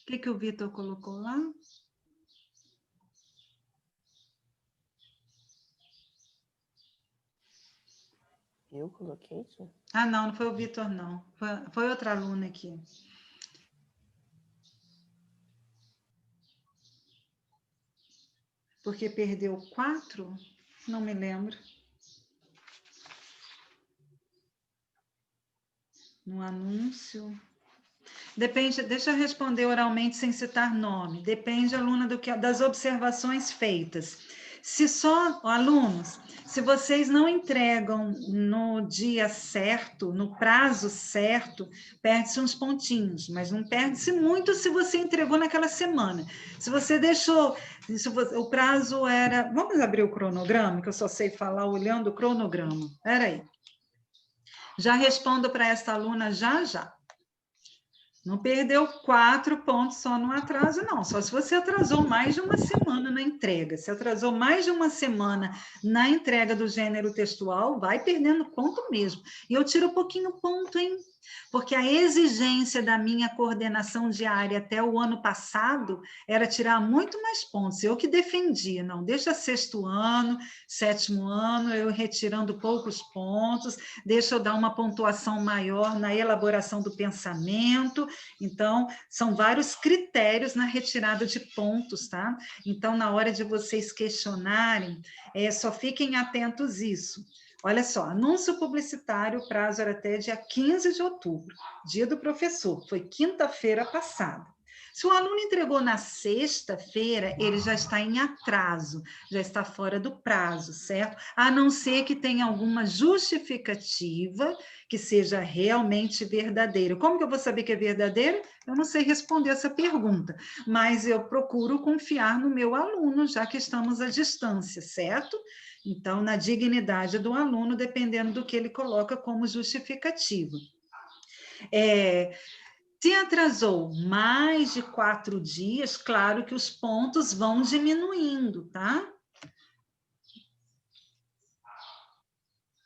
O que o Vitor colocou lá? Eu coloquei isso? Ah, não foi o Vitor, não. Foi outra aluna aqui. Porque perdeu 4? Não me lembro. No anúncio. Depende, deixa eu responder oralmente sem citar nome. Depende, aluna, das observações feitas. Se só, alunos, se vocês não entregam no dia certo, no prazo certo, perde-se uns pontinhos, mas não perde-se muito se você entregou naquela semana. Se você deixou, o prazo era... Vamos abrir o cronograma, que eu só sei falar olhando o cronograma. Espera aí. Já respondo para esta aluna já. Não perdeu 4 pontos só no atraso, não. Só se você atrasou mais de uma semana na entrega. Se atrasou mais de uma semana na entrega do gênero textual, vai perdendo ponto mesmo. E eu tiro um pouquinho ponto, hein? Porque a exigência da minha coordenação diária até o ano passado era tirar muito mais pontos. Eu que defendia, não, deixa sexto ano, sétimo ano, eu retirando poucos pontos, deixa eu dar uma pontuação maior na elaboração do pensamento. Então, são vários critérios na retirada de pontos, tá? Então, na hora de vocês questionarem, só fiquem atentos isso. Olha só, anúncio publicitário, o prazo era até dia 15 de outubro, dia do professor, foi quinta-feira passada. Se o aluno entregou na sexta-feira, ele já está em atraso, já está fora do prazo, certo? A não ser que tenha alguma justificativa que seja realmente verdadeira. Como que eu vou saber que é verdadeira? Eu não sei responder essa pergunta, mas eu procuro confiar no meu aluno, já que estamos à distância, certo? Então, na dignidade do aluno, dependendo do que ele coloca como justificativa. Se atrasou mais de 4 dias, claro que os pontos vão diminuindo, tá?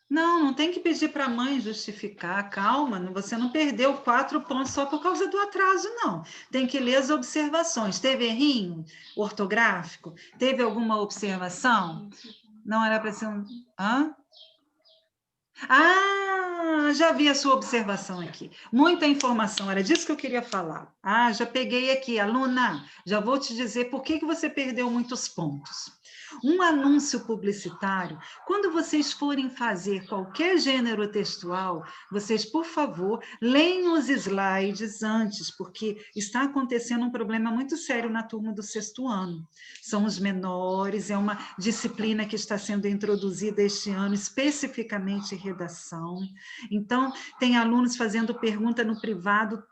Não tem que pedir para a mãe justificar, calma, você não perdeu 4 pontos só por causa do atraso, não. Tem que ler as observações. Teve errinho ortográfico? Teve alguma observação? Não era para ser um... Hã? Ah, já vi a sua observação aqui. Muita informação, era disso que eu queria falar. Ah, já peguei aqui, aluna, já vou te dizer por que você perdeu muitos pontos. Um anúncio publicitário, quando vocês forem fazer qualquer gênero textual, vocês, por favor, leiam os slides antes, porque está acontecendo um problema muito sério na turma do sexto ano. São os menores, é uma disciplina que está sendo introduzida este ano, especificamente redação. Então, tem alunos fazendo pergunta no privado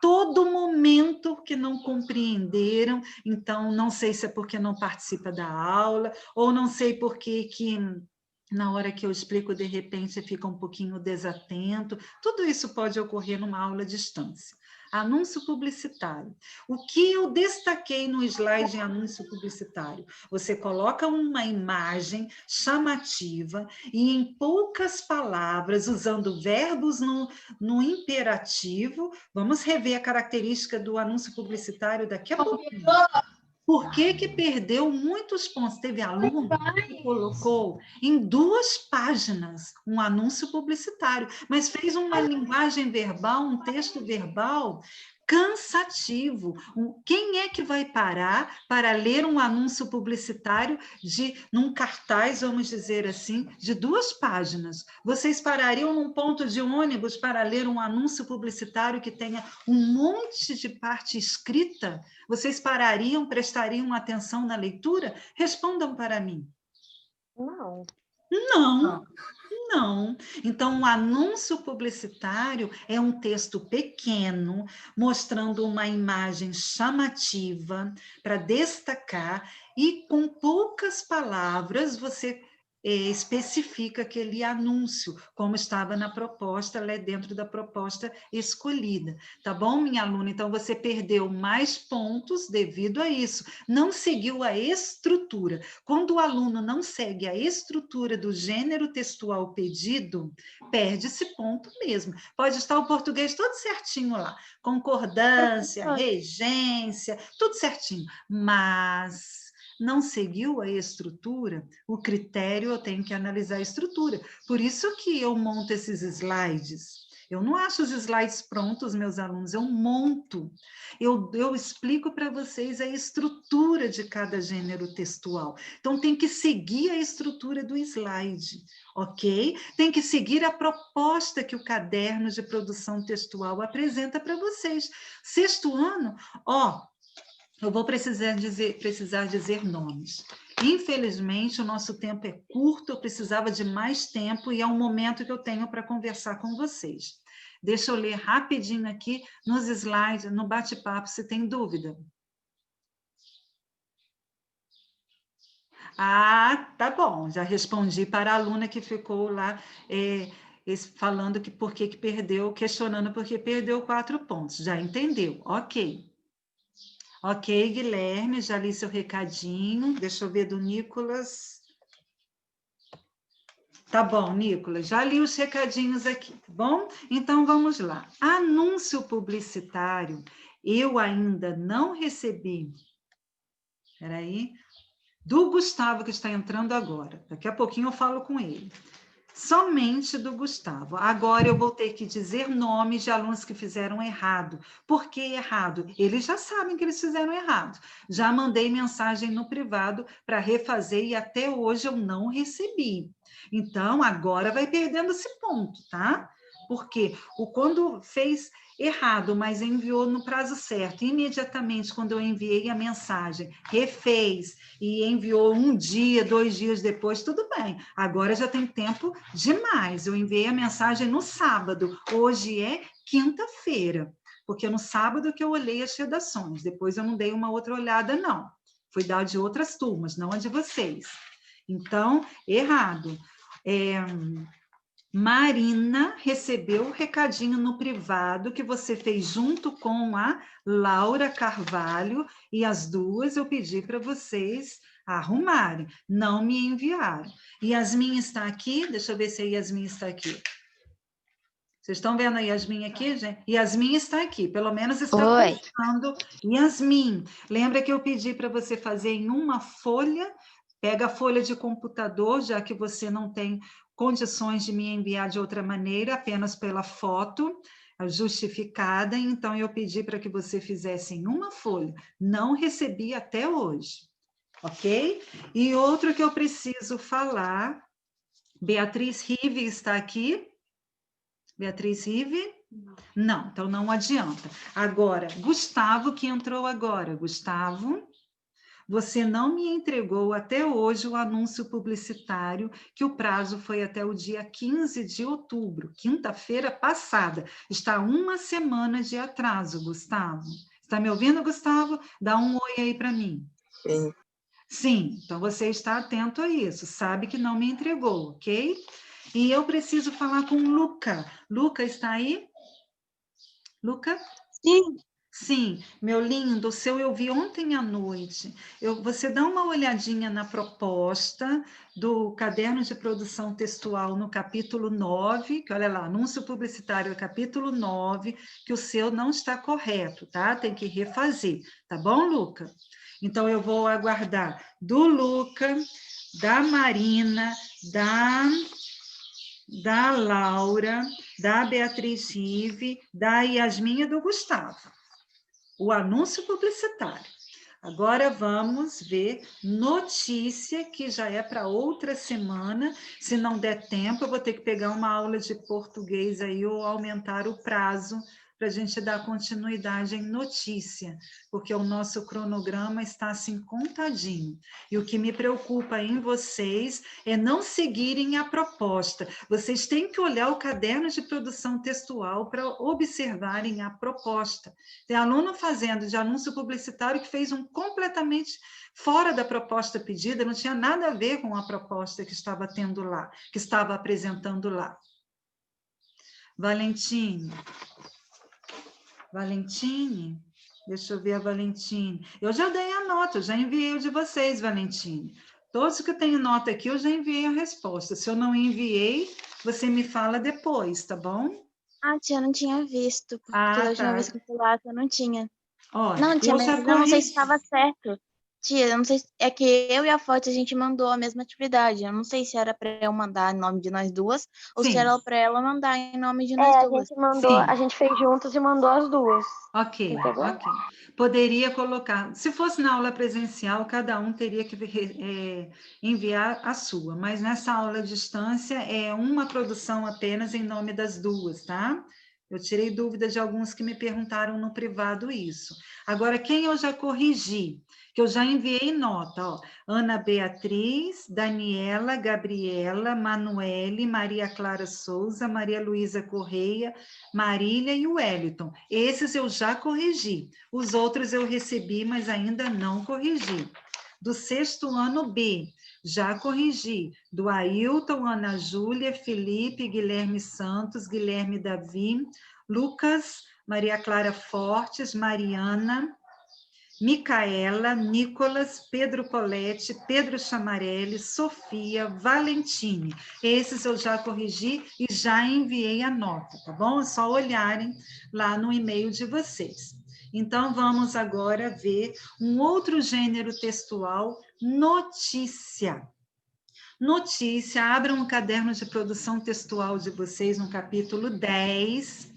todo momento que não compreenderam, então não sei se é porque não participa da aula, ou não sei por que na hora que eu explico, de repente, fica um pouquinho desatento. Tudo isso pode ocorrer numa aula à distância. Anúncio publicitário. O que eu destaquei no slide em anúncio publicitário? Você coloca uma imagem chamativa e, em poucas palavras, usando verbos no imperativo, vamos rever a característica do anúncio publicitário daqui a pouquinho. Por que perdeu muitos pontos? Teve aluno que colocou em 2 páginas um anúncio publicitário, mas fez uma linguagem verbal, um texto verbal cansativo. Quem é que vai parar para ler um anúncio publicitário num cartaz, vamos dizer assim, de 2 páginas? Vocês parariam num ponto de ônibus para ler um anúncio publicitário que tenha um monte de parte escrita? Vocês parariam, prestariam atenção na leitura? Respondam para mim. Não. Não. Então, o anúncio publicitário é um texto pequeno, mostrando uma imagem chamativa para destacar, e com poucas palavras você especifica aquele anúncio, como estava na proposta, dentro da proposta escolhida, tá bom, minha aluna? Então, você perdeu mais pontos devido a isso, não seguiu a estrutura. Quando o aluno não segue a estrutura do gênero textual pedido, perde esse ponto mesmo. Pode estar o português todo certinho lá, concordância, regência, tudo certinho, mas não seguiu a estrutura, o critério eu tenho que analisar a estrutura. Por isso que eu monto esses slides. Eu não acho os slides prontos, meus alunos, eu monto. Eu explico para vocês a estrutura de cada gênero textual. Então, tem que seguir a estrutura do slide, ok? Tem que seguir a proposta que o caderno de produção textual apresenta para vocês. Sexto ano, eu vou precisar dizer nomes. Infelizmente, o nosso tempo é curto, eu precisava de mais tempo e é um momento que eu tenho para conversar com vocês. Deixa eu ler rapidinho aqui nos slides, no bate-papo, se tem dúvida. Ah, tá bom, já respondi para a aluna que ficou lá falando que por que perdeu, questionando por que perdeu 4 pontos. Já entendeu, ok. Ok, Guilherme, já li seu recadinho. Deixa eu ver do Nicolas. Tá bom, Nicolas, já li os recadinhos aqui, tá bom? Então, vamos lá. Anúncio publicitário, eu ainda não recebi. Espera aí. Do Gustavo, que está entrando agora. Daqui a pouquinho eu falo com ele. Somente do Gustavo. Agora eu vou ter que dizer nomes de alunos que fizeram errado. Por que errado? Eles já sabem que eles fizeram errado. Já mandei mensagem no privado para refazer e até hoje eu não recebi. Então, agora vai perdendo esse ponto, tá? Porque quando fez errado, mas enviou no prazo certo, imediatamente quando eu enviei a mensagem, refez e enviou 1 dia, 2 dias depois, tudo bem. Agora já tem tempo demais. Eu enviei a mensagem no sábado, hoje é quinta-feira, porque no sábado que eu olhei as redações, depois eu não dei uma outra olhada, não. Fui dar de outras turmas, não a de vocês. Então, errado. Marina recebeu o recadinho no privado que você fez junto com a Laura Carvalho e as duas eu pedi para vocês arrumarem, não me enviaram. Yasmin está aqui, deixa eu ver se a Yasmin está aqui. Vocês estão vendo a Yasmin aqui, gente? Yasmin está aqui, pelo menos está postando. Yasmin, lembra que eu pedi para você fazer em uma folha? Pega a folha de computador, já que você não tem condições de me enviar de outra maneira, apenas pela foto justificada, então eu pedi para que você fizesse em uma folha. Não recebi até hoje, ok? E outro que eu preciso falar, Beatriz Rive está aqui? Beatriz Rive? Não, então não adianta. Agora, Gustavo, que entrou agora. Gustavo, você não me entregou até hoje o anúncio publicitário, que o prazo foi até o dia 15 de outubro, quinta-feira passada. Está 1 semana de atraso, Gustavo. Está me ouvindo, Gustavo? Dá um oi aí para mim. Sim. Sim, então você está atento a isso, sabe que não me entregou, ok? E eu preciso falar com o Luca. Luca, está aí? Luca? Sim. Sim, meu lindo, o seu eu vi ontem à noite. Você dá uma olhadinha na proposta do caderno de produção textual no capítulo 9, que olha lá, anúncio publicitário, capítulo 9, que o seu não está correto, tá? Tem que refazer, tá bom, Luca? Então, eu vou aguardar do Luca, da Marina, da Laura, da Beatriz Rive, da Yasmin e do Gustavo. O anúncio publicitário. Agora vamos ver notícia, que já é para outra semana. Se não der tempo, eu vou ter que pegar uma aula de português aí ou aumentar o prazo para a gente dar continuidade em notícia, porque o nosso cronograma está assim contadinho. E o que me preocupa em vocês é não seguirem a proposta. Vocês têm que olhar o caderno de produção textual para observarem a proposta. Tem aluno fazendo de anúncio publicitário que fez um completamente fora da proposta pedida, não tinha nada a ver com a proposta que estava tendo lá, que estava apresentando lá. Valentine, deixa eu ver a Valentine. Eu já dei a nota, eu já enviei o de vocês, Valentine. Todos que têm nota aqui, eu já enviei a resposta. Se eu não enviei, você me fala depois, tá bom? Ah, tia, eu não tinha visto, porque da última vez que eu fui lá, eu não tinha. Olha, Não, tia, eu mas já eu não sei se corrigi. estava certo. Tia, eu não sei é que eu e a Fote a gente mandou a mesma atividade. Eu não sei se era para eu mandar em nome de nós duas ou se Sim, era para ela mandar em nome de nós A duas. gente mandou, sim. a gente fez juntos e mandou as duas. Ok, Entendeu? ok. Poderia colocar, se fosse na aula presencial, cada um teria que enviar a sua, mas nessa aula à distância é uma produção apenas em nome das duas, tá? Eu tirei dúvida de alguns que me perguntaram no privado isso. Agora, quem eu já corrigi, que eu já enviei nota, ó, Ana Beatriz, Daniela, Gabriela, Manuele, Maria Clara Souza, Maria Luísa Correia, Marília e o Wellington. Esses eu já corrigi. Os outros eu recebi, mas ainda não corrigi. Do sexto ano B, já corrigi. Do Ailton, Ana Júlia, Felipe, Guilherme Santos, Guilherme Davi, Lucas, Maria Clara Fortes, Mariana, Micaela, Nicolas, Pedro Colette, Pedro Chamarelli, Sofia, Valentine. Esses eu já corrigi e já enviei a nota, tá bom? É só olharem lá no e-mail de vocês. Então, vamos agora ver um outro gênero textual, notícia. Notícia, abram o caderno de produção textual de vocês no capítulo 10.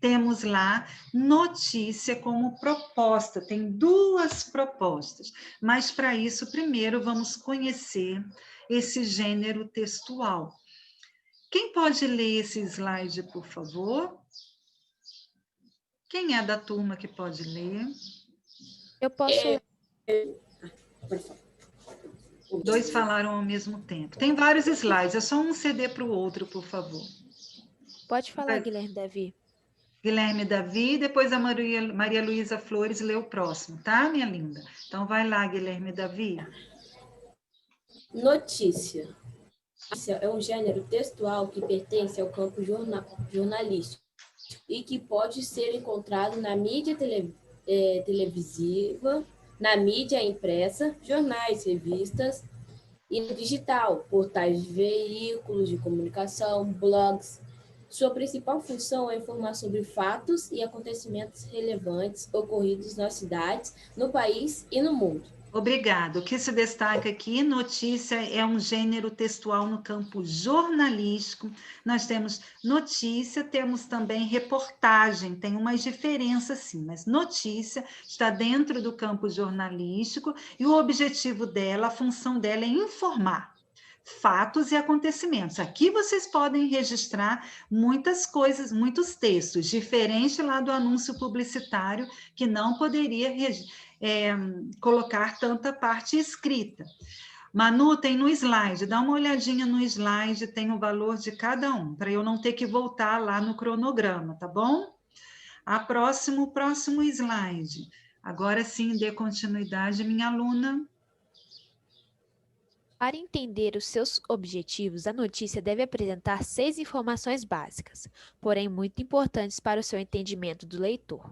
Temos lá notícia como proposta, tem duas propostas, mas para isso, primeiro vamos conhecer esse gênero textual. Quem pode ler esse slide, por favor? Quem é da turma que pode ler? Eu posso ler. Dois falaram ao mesmo tempo. Tem vários slides, é só um ceder para o outro, por favor. Pode falar, Guilherme Davi. Guilherme Davi, depois a Maria Luísa Flores lê o próximo, tá, minha linda? Então, vai lá, Guilherme Davi. Notícia. Notícia é um gênero textual que pertence ao campo jornalístico e que pode ser encontrado na mídia televisiva, na mídia impressa, jornais, revistas e no digital, portais de veículos de comunicação, blogs. Sua principal função é informar sobre fatos e acontecimentos relevantes ocorridos nas cidades, no país e no mundo. Obrigado. O que se destaca aqui, notícia é um gênero textual no campo jornalístico. Nós temos notícia, temos também reportagem, tem umas diferenças sim, mas notícia está dentro do campo jornalístico e o objetivo dela, a função dela é informar fatos e acontecimentos. Aqui vocês podem registrar muitas coisas, muitos textos, diferente lá do anúncio publicitário, que não poderia colocar tanta parte escrita. Manu, tem no slide, dá uma olhadinha no slide, tem o valor de cada um, para eu não ter que voltar lá no cronograma, tá bom? Próximo slide. Agora sim, dê continuidade, minha aluna. Para entender os seus objetivos, a notícia deve apresentar 6 informações básicas, porém muito importantes para o seu entendimento do leitor.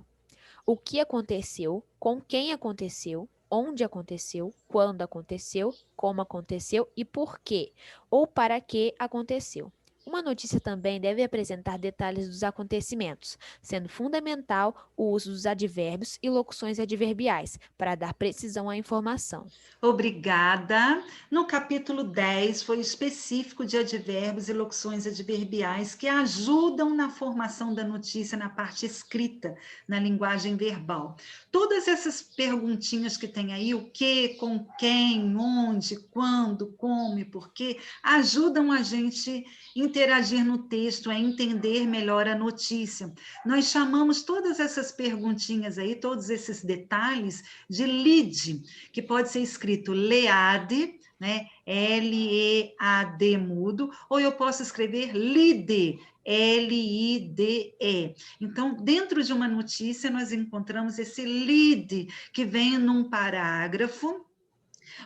O que aconteceu, com quem aconteceu, onde aconteceu, quando aconteceu, como aconteceu e por quê, ou para que aconteceu. Uma notícia também deve apresentar detalhes dos acontecimentos, sendo fundamental o uso dos advérbios e locuções adverbiais, para dar precisão à informação. Obrigada. No capítulo 10, foi específico de advérbios e locuções adverbiais que ajudam na formação da notícia na parte escrita, na linguagem verbal. Todas essas perguntinhas que tem aí, o que, com quem, onde, quando, como e por quê, ajudam a gente entender interagir no texto, é entender melhor a notícia. Nós chamamos todas essas perguntinhas aí, todos esses detalhes, de lead, que pode ser escrito LEAD, né? L-E-A-D mudo, ou eu posso escrever LIDE, L-I-D-E. Então, dentro de uma notícia, nós encontramos esse lead, que vem num parágrafo,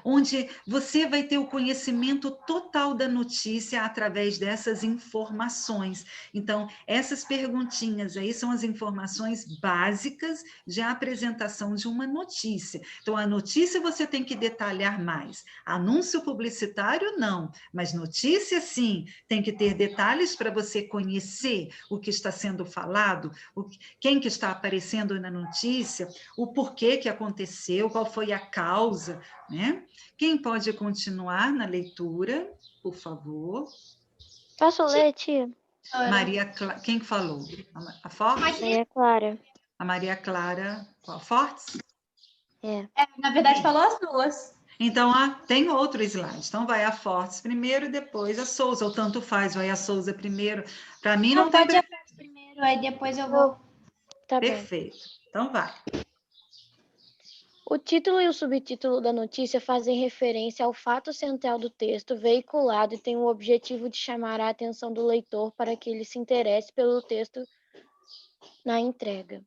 onde você vai ter o conhecimento total da notícia através dessas informações. Então, essas perguntinhas aí são as informações básicas de apresentação de uma notícia. Então, a notícia você tem que detalhar mais. Anúncio publicitário, não. Mas notícia, sim, tem que ter detalhes para você conhecer o que está sendo falado, quem que está aparecendo na notícia, o porquê que aconteceu, qual foi a causa, né? Quem pode continuar na leitura, por favor? Posso ler, tia? Maria Clara, quem falou? A Fortes? Maria Clara. A Maria Clara, qual? Fortes? É. Na verdade, falou as duas. Então, tem outro slide. Então, vai a Fortes primeiro e depois a Souza, ou tanto faz, vai a Souza primeiro. Para mim, não tem... Pode ir primeiro, aí depois eu vou. Tá bom. Perfeito. Então, vai. O título e o subtítulo da notícia fazem referência ao fato central do texto veiculado e têm o objetivo de chamar a atenção do leitor para que ele se interesse pelo texto na entrega.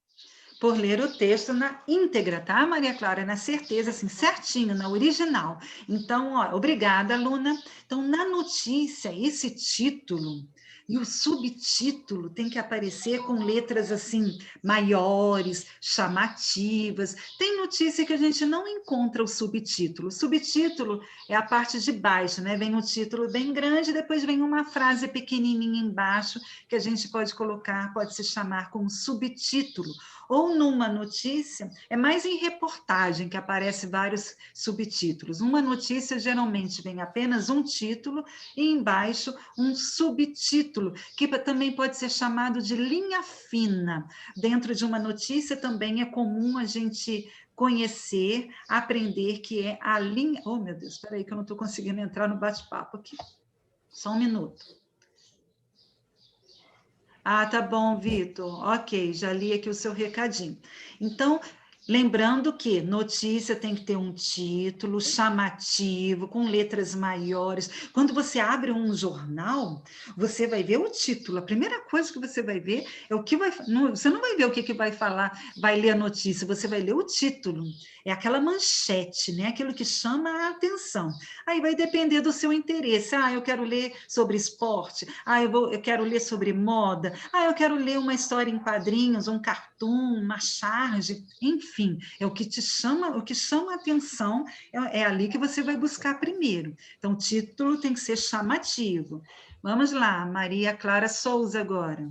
Por ler o texto na íntegra, tá, Maria Clara? Na certeza, assim, certinho, na original. Então, ó, obrigada, aluna. Então, na notícia, esse título e o subtítulo tem que aparecer com letras, assim, maiores, chamativas. Tem notícia que a gente não encontra o subtítulo. O subtítulo é a parte de baixo, né? Vem um título bem grande, depois vem uma frase pequenininha embaixo, que a gente pode colocar, pode se chamar como subtítulo. Ou numa notícia, é mais em reportagem que aparece vários subtítulos. Uma notícia geralmente vem apenas um título e embaixo um subtítulo, que também pode ser chamado de linha fina. Dentro de uma notícia também é comum a gente conhecer, aprender que é a linha... Oh, meu Deus, espera aí que eu não estou conseguindo entrar no bate-papo aqui. Só um minuto. Ah, tá bom, Vitor. Ok, já li aqui o seu recadinho. Então, lembrando que notícia tem que ter um título chamativo, com letras maiores. Quando você abre um jornal, você vai ver o título. A primeira coisa que você vai ver é o que vai... Você não vai ver o que vai falar, vai ler a notícia, você vai ler o título. É aquela manchete, né? Aquilo que chama a atenção. Aí vai depender do seu interesse. Ah, eu quero ler sobre esporte. Ah, eu quero ler sobre moda. Ah, eu quero ler uma história em quadrinhos, um cartoon, uma charge. Enfim, é o que te chama, o que chama a atenção é ali que você vai buscar primeiro. Então, o título tem que ser chamativo. Vamos lá, Maria Clara Souza agora.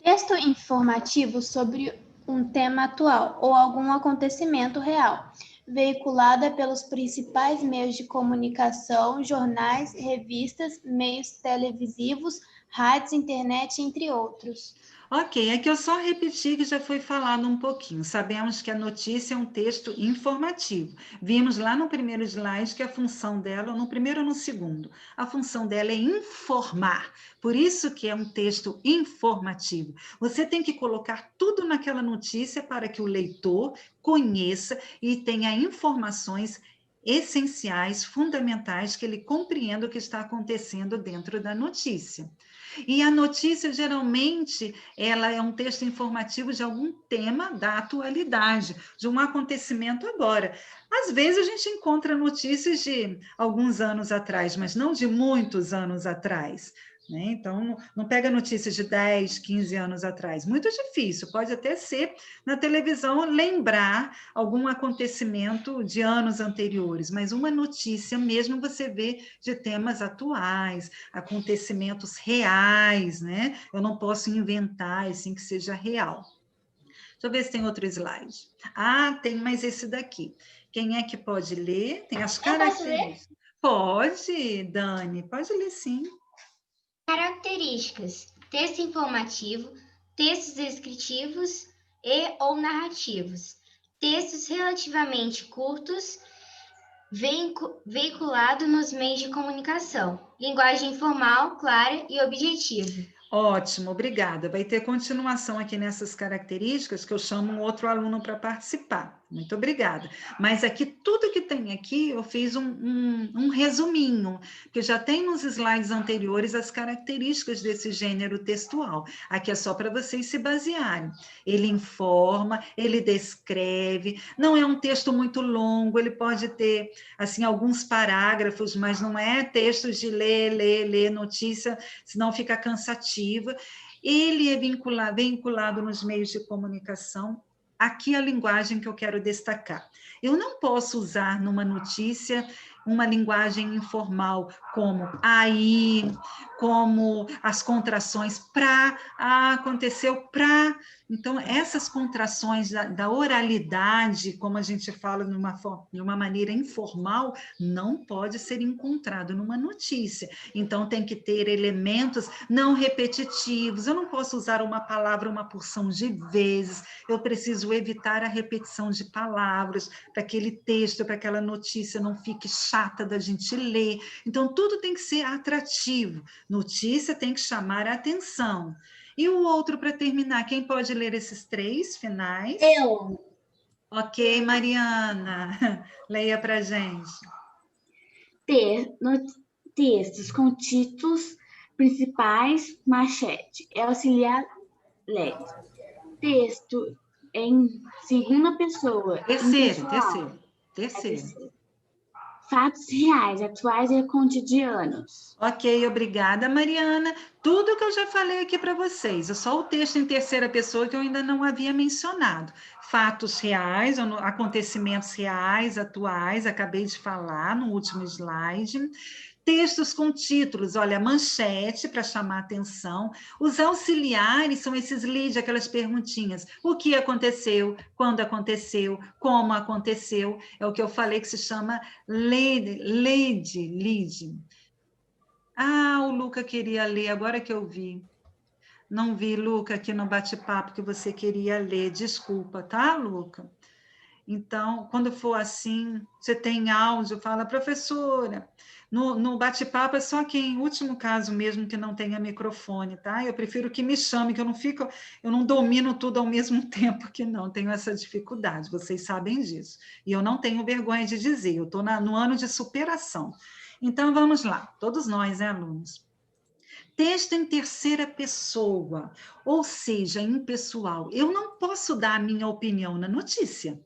Texto informativo sobre um tema atual ou algum acontecimento real, veiculada pelos principais meios de comunicação, jornais, revistas, meios televisivos, rádios, internet, entre outros. Ok, aqui eu só repeti que já foi falado um pouquinho. Sabemos que a notícia é um texto informativo. Vimos lá no primeiro slide que a função dela, no primeiro ou no segundo, a função dela é informar. Por isso que é um texto informativo. Você tem que colocar tudo naquela notícia para que o leitor conheça e tenha informações essenciais, fundamentais, que ele compreenda o que está acontecendo dentro da notícia. E a notícia, geralmente, ela é um texto informativo de algum tema da atualidade, de um acontecimento agora. Às vezes, a gente encontra notícias de alguns anos atrás, mas não de muitos anos atrás, né? Então, não pega notícias de 10, 15 anos atrás. Muito difícil, pode até ser na televisão lembrar algum acontecimento de anos anteriores, mas uma notícia mesmo você vê de temas atuais, acontecimentos reais, né? Eu não posso inventar, assim, que seja real. Deixa eu ver se tem outro slide. Ah, tem mais esse daqui. Quem é que pode ler? Tem as características. Pode, Dani, pode ler sim. Características: texto informativo, textos descritivos e ou narrativos, textos relativamente curtos veiculado nos meios de comunicação. Linguagem informal, clara e objetiva. Ótimo, obrigada. Vai ter continuação aqui nessas características que eu chamo um outro aluno para participar. Muito obrigada. Mas aqui, tudo que tem aqui, eu fiz um resuminho, porque já tem nos slides anteriores as características desse gênero textual. Aqui é só para vocês se basearem. Ele informa, ele descreve, não é um texto muito longo, ele pode ter, assim, alguns parágrafos, mas não é textos de ler notícia, senão fica cansativa. Ele é vinculado nos meios de comunicação. Aqui a linguagem que eu quero destacar. Eu não posso usar numa notícia uma linguagem informal, como aí, como as contrações pra, aconteceu pra. Então, essas contrações da oralidade, como a gente fala de uma maneira informal, não pode ser encontrado numa notícia. Então, tem que ter elementos não repetitivos. Eu não posso usar uma palavra uma porção de vezes. Eu preciso evitar a repetição de palavras para aquele texto, para aquela notícia não fique chata da gente ler. Então, tudo tem que ser atrativo. Notícia tem que chamar a atenção. E o outro, para terminar, quem pode ler esses 3 finais? Eu. Ok, Mariana, leia para a gente. Ter textos com títulos principais, manchete, é auxiliar LED. Texto em segunda pessoa. Terceiro. Fatos reais, atuais e cotidianos. Ok, obrigada, Mariana. Tudo que eu já falei aqui para vocês, é só o texto em terceira pessoa que eu ainda não havia mencionado. Fatos reais, acontecimentos reais, atuais, acabei de falar no último slide. Textos com títulos, olha, manchete para chamar atenção. Os auxiliares são esses lead, aquelas perguntinhas. O que aconteceu? Quando aconteceu? Como aconteceu? É o que eu falei que se chama lead. Ah, o Luca queria ler, agora que eu vi. Não vi, Luca, aqui no bate-papo que você queria ler. Desculpa, tá, Luca? Então, quando for assim, você tem áudio, fala, professora, no bate-papo é só quem, último caso mesmo, que não tenha microfone, tá? Eu prefiro que me chame, que eu não domino tudo ao mesmo tempo, que não, tenho essa dificuldade, vocês sabem disso. E eu não tenho vergonha de dizer, eu estou no ano de superação. Então, vamos lá, todos nós, alunos. Texto em terceira pessoa, ou seja, impessoal. Eu não posso dar a minha opinião na notícia,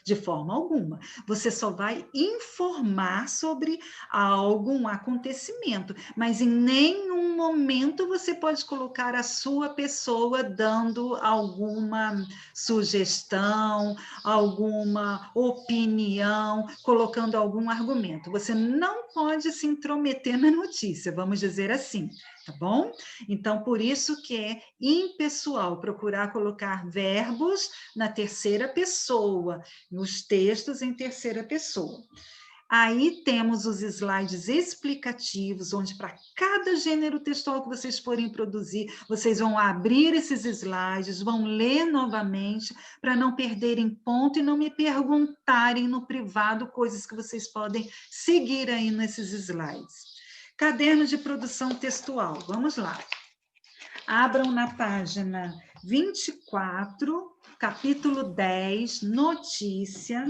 de forma alguma. Você só vai informar sobre algum acontecimento, mas em nenhum momento você pode colocar a sua pessoa dando alguma sugestão, alguma opinião, colocando algum argumento. Você não pode se intrometer na notícia, vamos dizer assim. Tá bom? Então, por isso que é impessoal, procurar colocar verbos na terceira pessoa, nos textos em terceira pessoa. Aí temos os slides explicativos, onde para cada gênero textual que vocês forem produzir, vocês vão abrir esses slides, vão ler novamente, para não perderem ponto e não me perguntarem no privado coisas que vocês podem seguir aí nesses slides. Caderno de produção textual, vamos lá. Abram na página 24, capítulo 10, notícia.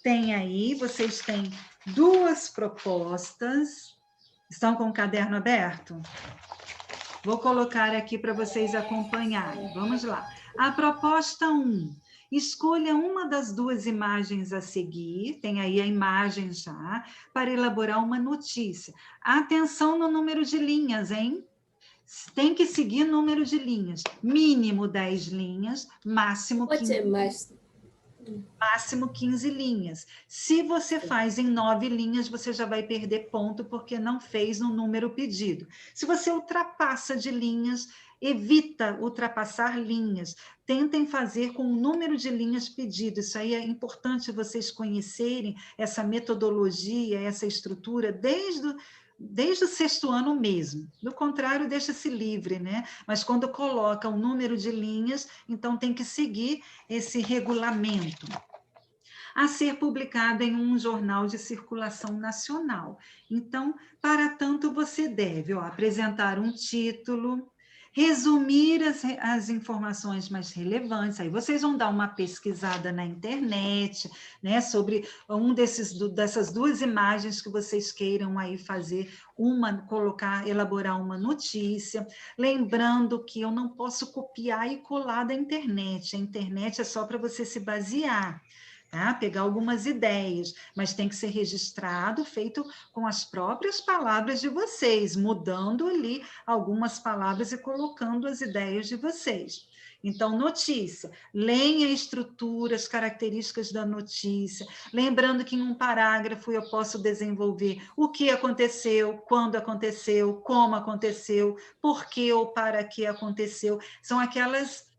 Tem aí, vocês têm 2 propostas. Estão com o caderno aberto? Vou colocar aqui para vocês acompanharem. Vamos lá. A proposta 1. Escolha uma das 2 imagens a seguir, tem aí a imagem já, para elaborar uma notícia. Atenção no número de linhas, hein? Tem que seguir número de linhas. Mínimo 10 linhas, máximo 15. Pode ser mais. Máximo 15 linhas. Se você faz em 9 linhas, você já vai perder ponto, porque não fez no número pedido. Se você ultrapassa de linhas, evita ultrapassar linhas. Tentem fazer com o número de linhas pedido. Isso aí é importante vocês conhecerem essa metodologia, essa estrutura, desde o 6º ano mesmo. Do contrário, deixa-se livre, né? Mas quando coloca o número de linhas, então tem que seguir esse regulamento. a ser publicado em um jornal de circulação nacional. Então, para tanto, você deve apresentar um título, resumir as informações mais relevantes. Aí vocês vão dar uma pesquisada na internet, né, sobre dessas duas imagens que vocês queiram aí fazer, elaborar uma notícia. Lembrando que eu não posso copiar e colar da internet. A internet é só para você se basear. Tá? Pegar algumas ideias, mas tem que ser registrado, feito com as próprias palavras de vocês, mudando ali algumas palavras e colocando as ideias de vocês. Então, notícia, leia a estrutura, as características da notícia, lembrando que em um parágrafo eu posso desenvolver o que aconteceu, quando aconteceu, como aconteceu, por que ou para que aconteceu, são aquelas...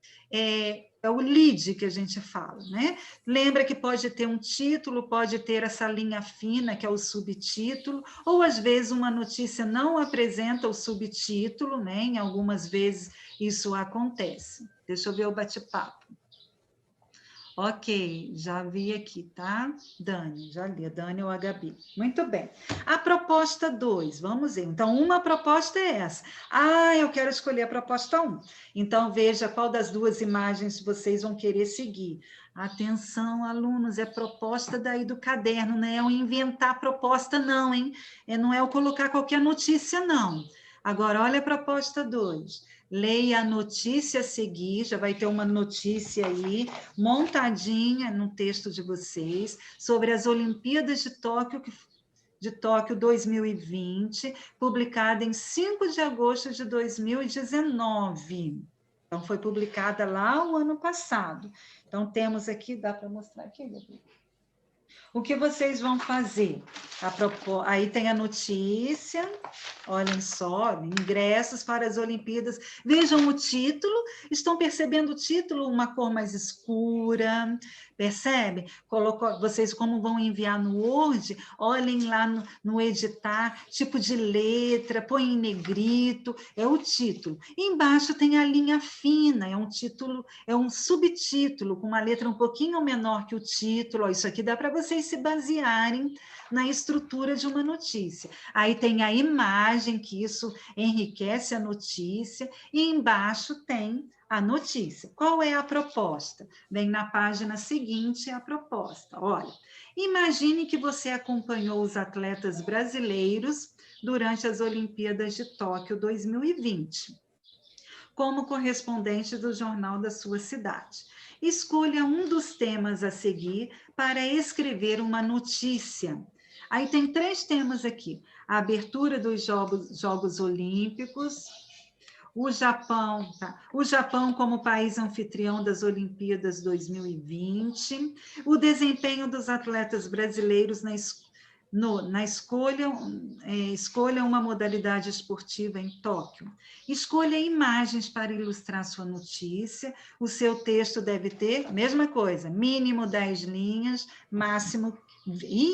É o lead que a gente fala, né? Lembra que pode ter um título, pode ter essa linha fina, que é o subtítulo, ou às vezes uma notícia não apresenta o subtítulo, né? Em algumas vezes isso acontece. Deixa eu ver o bate-papo. Ok, já vi aqui, tá? Dani, já li, a Dani ou a Gabi. Muito bem. A proposta 2, vamos ver. Então, uma proposta é essa. Eu quero escolher a proposta 1. Então, veja qual das duas imagens vocês vão querer seguir. Atenção, alunos, é proposta daí do caderno, não é eu inventar proposta não, hein? Não é eu colocar qualquer notícia, não. Agora, olha a proposta 2. Leia a notícia a seguir, já vai ter uma notícia aí, montadinha no texto de vocês, sobre as Olimpíadas de Tóquio 2020, publicada em 5 de agosto de 2019. Então, foi publicada lá o ano passado. Então, temos aqui, dá para mostrar aqui, Gabi? O que vocês vão fazer? Aí tem a notícia, olhem só, ingressos para as Olimpíadas. Vejam o título, estão percebendo o título? Uma cor mais escura, percebe? Vocês, como vão enviar no Word, olhem lá no editar, tipo de letra, põe em negrito, é o título. E embaixo tem a linha fina, é um título, é um subtítulo, com uma letra um pouquinho menor que o título. Isso aqui dá para vocês se basearem na estrutura de uma notícia. Aí tem a imagem, que isso enriquece a notícia, e embaixo tem a notícia. Qual é a proposta? Vem na página seguinte a proposta. Olha, imagine que você acompanhou os atletas brasileiros durante as Olimpíadas de Tóquio 2020, como correspondente do jornal da sua cidade. Escolha um dos temas a seguir para escrever uma notícia. Aí tem 3 temas aqui: a abertura dos Jogos Olímpicos, o Japão como país anfitrião das Olimpíadas 2020, o desempenho dos atletas brasileiros escolha uma modalidade esportiva em Tóquio. Escolha imagens para ilustrar sua notícia. O seu texto deve ter, mesma coisa, mínimo 10 linhas, máximo...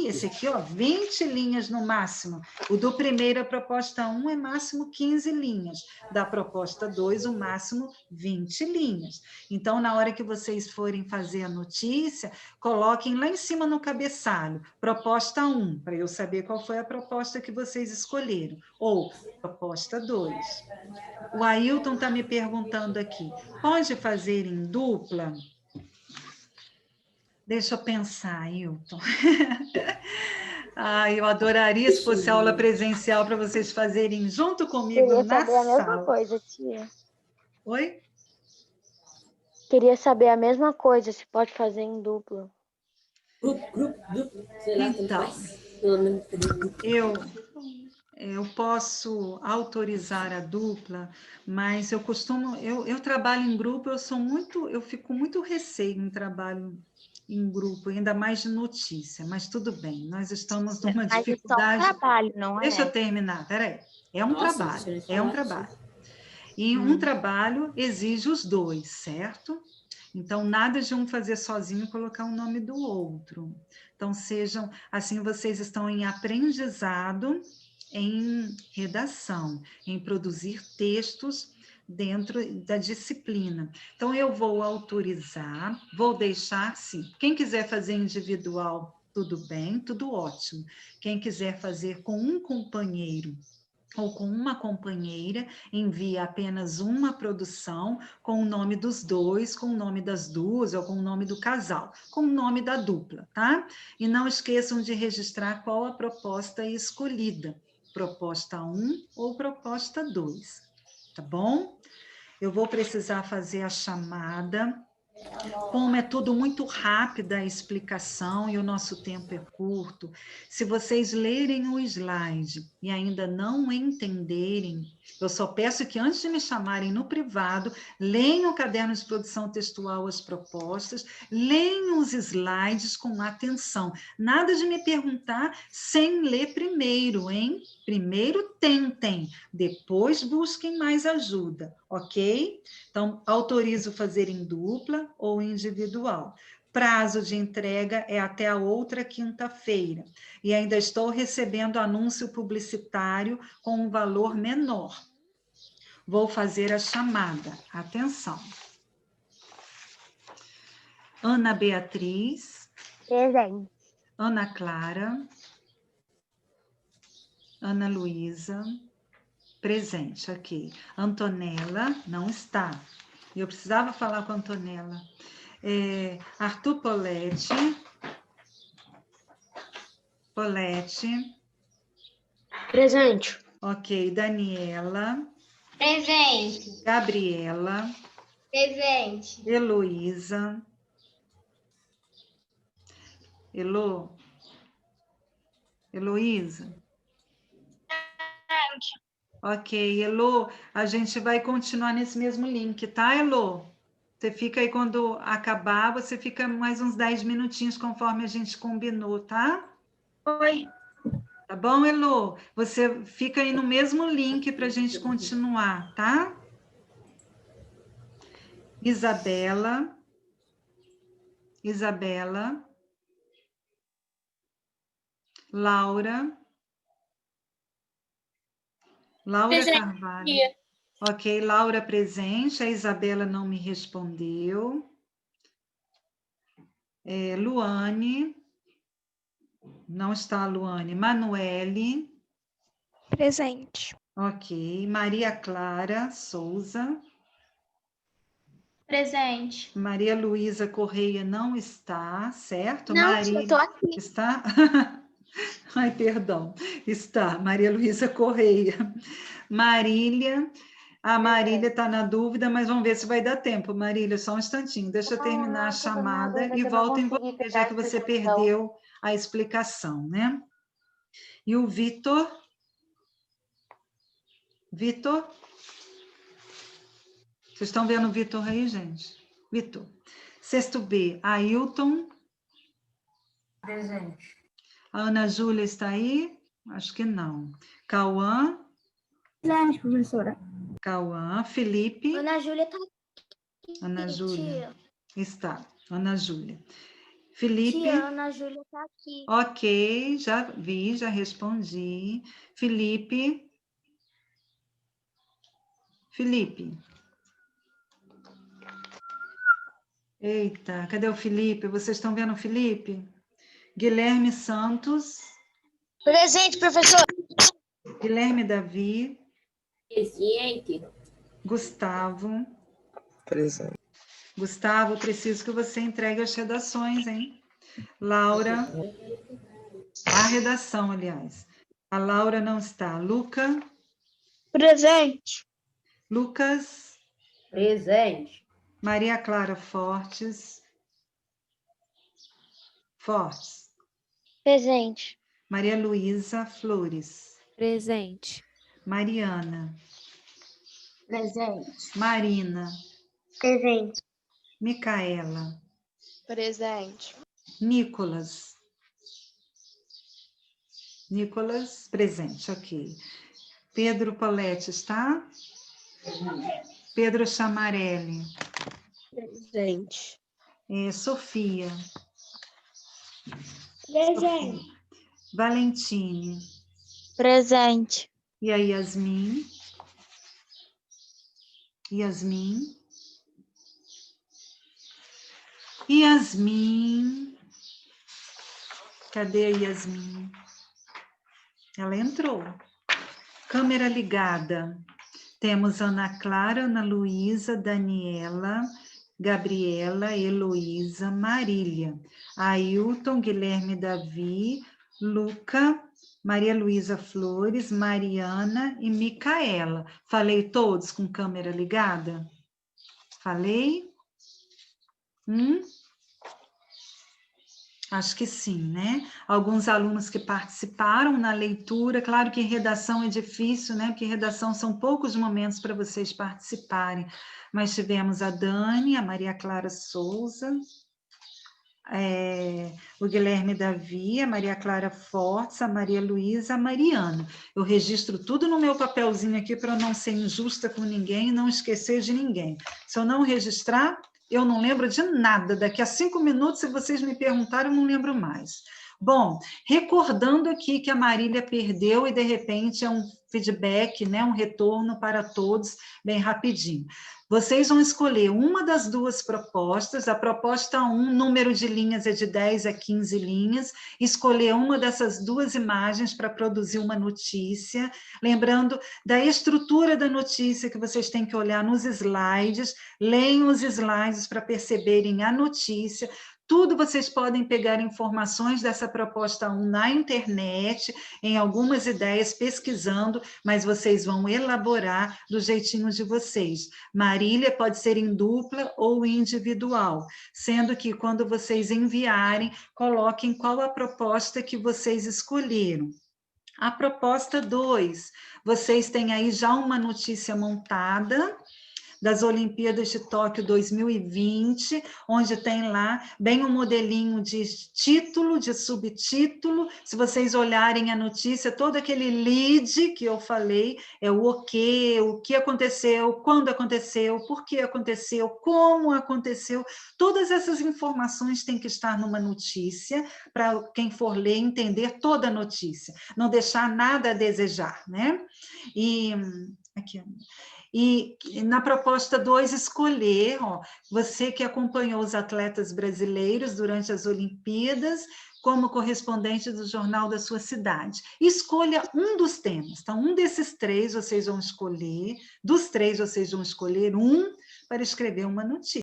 esse aqui, 20 linhas no máximo. O do primeiro, a proposta 1, é máximo 15 linhas. Da proposta 2, o máximo 20 linhas. Então, na hora que vocês forem fazer a notícia, coloquem lá em cima no cabeçalho, proposta 1, para eu saber qual foi a proposta que vocês escolheram. Ou proposta 2. O Ailton está me perguntando aqui, pode fazer em dupla? Deixa eu pensar, Ailton. Eu adoraria se fosse aula presencial para vocês fazerem junto comigo Queria na saber a mesma sala. coisa, tia. Oi? Queria saber a mesma coisa, se pode fazer em dupla. Grupo, sei lá, tanto Então, faz. Pelo menos eu posso autorizar a dupla, mas eu trabalho em grupo, eu fico muito receio em trabalho em grupo, ainda mais de notícia, mas tudo bem, nós estamos numa dificuldade... Mas é só um trabalho, não é? Deixa eu terminar, peraí. É um trabalho. E um trabalho exige os dois, certo? Então, nada de um fazer sozinho e colocar o nome do outro. Então, assim, vocês estão em aprendizado, em redação, em produzir textos dentro da disciplina. Então, eu vou autorizar, vou deixar, sim. Quem quiser fazer individual, tudo bem, tudo ótimo. Quem quiser fazer com um companheiro ou com uma companheira, envia apenas uma produção com o nome dos dois, com o nome das duas, ou com o nome do casal, com o nome da dupla, tá? E não esqueçam de registrar qual a proposta escolhida, proposta 1 ou proposta 2, tá bom? Eu vou precisar fazer a chamada. Como é tudo muito rápida a explicação e o nosso tempo é curto, se vocês lerem o slide e ainda não entenderem, eu só peço que antes de me chamarem no privado, leiam o caderno de produção textual, as propostas, leiam os slides com atenção. Nada de me perguntar sem ler primeiro, hein? Primeiro tentem, depois busquem mais ajuda, ok? Então, autorizo fazer em dupla ou individual. Prazo de entrega é até a outra quinta-feira. E ainda estou recebendo anúncio publicitário com um valor menor. Vou fazer a chamada. Atenção. Ana Beatriz. Presente. Ana Clara. Ana Luísa. Presente, ok. Antonella não está. Eu precisava falar com a Antonella. Arthur Poletti. Presente. Ok. Daniela. Presente. Gabriela. Presente. Heloísa. Heloísa. Ok, Elo, a gente vai continuar nesse mesmo link, tá, Elo? Você fica aí, quando acabar, você fica mais uns 10 minutinhos, conforme a gente combinou, tá? Oi. Tá bom, Elo? Você fica aí no mesmo link para a gente continuar, tá? Isabela. Laura Presente. Carvalho. Ok, Laura presente, a Isabela não me respondeu. Luane, não está a Luane. Manuele. Presente. Ok, Maria Clara Souza. Presente. Maria Luísa Correia não está, certo? Não, Marília, eu tô aqui. está? Ai, perdão. Está, Maria Luísa Correia. Marília. A Marília está na dúvida, mas vamos ver se vai dar tempo. Marília, só um instantinho. Deixa eu terminar a chamada e volto em você, já que você perdeu a explicação, né? E o Vitor? Vitor? Vocês estão vendo o Vitor aí, gente? Vitor. Sexto B, Ailton. Presente. A Ana Júlia está aí? Acho que não. Cauã. Presente, professora. Cauã. Felipe. Ana Júlia tá aqui. Ana Júlia. Tia. Está. Ana Júlia. Felipe. Tia, Ana Júlia tá aqui. Ok, já vi, já respondi. Felipe. Eita, cadê o Felipe? Vocês estão vendo o Felipe? Guilherme Santos. Presente, professor. Guilherme Davi. Presente. Gustavo. Presente. Gustavo, preciso que você entregue as redações, hein? Laura. A redação, aliás. A Laura não está. Luca. Presente. Lucas. Presente. Maria Clara Fortes. Presente. Maria Luísa Flores. Presente. Mariana. Presente. Marina. Presente. Micaela. Presente. Nicolas, presente, ok. Pedro Poletti está? Pedro Chamarelli. Presente. Sofia. Presente. Valentine. Presente. E a Yasmin? Yasmin. Yasmin. Cadê a Yasmin? Ela entrou. Câmera ligada. Temos Ana Clara, Ana Luísa, Daniela, Gabriela, Heloísa, Marília, Ailton, Guilherme Davi, Luca, Maria Luísa Flores, Mariana e Micaela. Falei todos com câmera ligada? Falei? Acho que sim, né? Alguns alunos que participaram na leitura, claro que redação é difícil, né? Porque redação são poucos momentos para vocês participarem, mas tivemos a Dani, a Maria Clara Souza, o Guilherme Davi, a Maria Clara Fortes, a Maria Luísa, a Mariana. Eu registro tudo no meu papelzinho aqui para não ser injusta com ninguém e não esquecer de ninguém. Se eu não registrar, eu não lembro de nada. Daqui a 5 minutos, se vocês me perguntarem, eu não lembro mais. Bom, recordando aqui que a Marília perdeu e, de repente, é um feedback, né, um retorno para todos, bem rapidinho. Vocês vão escolher uma das duas propostas, a proposta 1, número de linhas é de 10 a 15 linhas, escolher uma dessas duas imagens para produzir uma notícia, lembrando da estrutura da notícia que vocês têm que olhar nos slides, leiam os slides para perceberem a notícia. Tudo vocês podem pegar informações dessa proposta 1 na internet, em algumas ideias, pesquisando, mas vocês vão elaborar do jeitinho de vocês. Marília pode ser em dupla ou individual, sendo que quando vocês enviarem, coloquem qual a proposta que vocês escolheram. A proposta 2, vocês têm aí já uma notícia montada das Olimpíadas de Tóquio 2020, onde tem lá bem um modelinho de título, de subtítulo. Se vocês olharem a notícia, todo aquele lead que eu falei, é o que aconteceu, quando aconteceu, por que aconteceu, como aconteceu. Todas essas informações têm que estar numa notícia, para quem for ler entender toda a notícia, não deixar nada a desejar, né? E aqui, e na proposta 2, escolher, você que acompanhou os atletas brasileiros durante as Olimpíadas, como correspondente do jornal da sua cidade. Escolha um dos temas. Então, um desses 3 vocês vão escolher, dos 3 vocês vão escolher um para escrever uma notícia.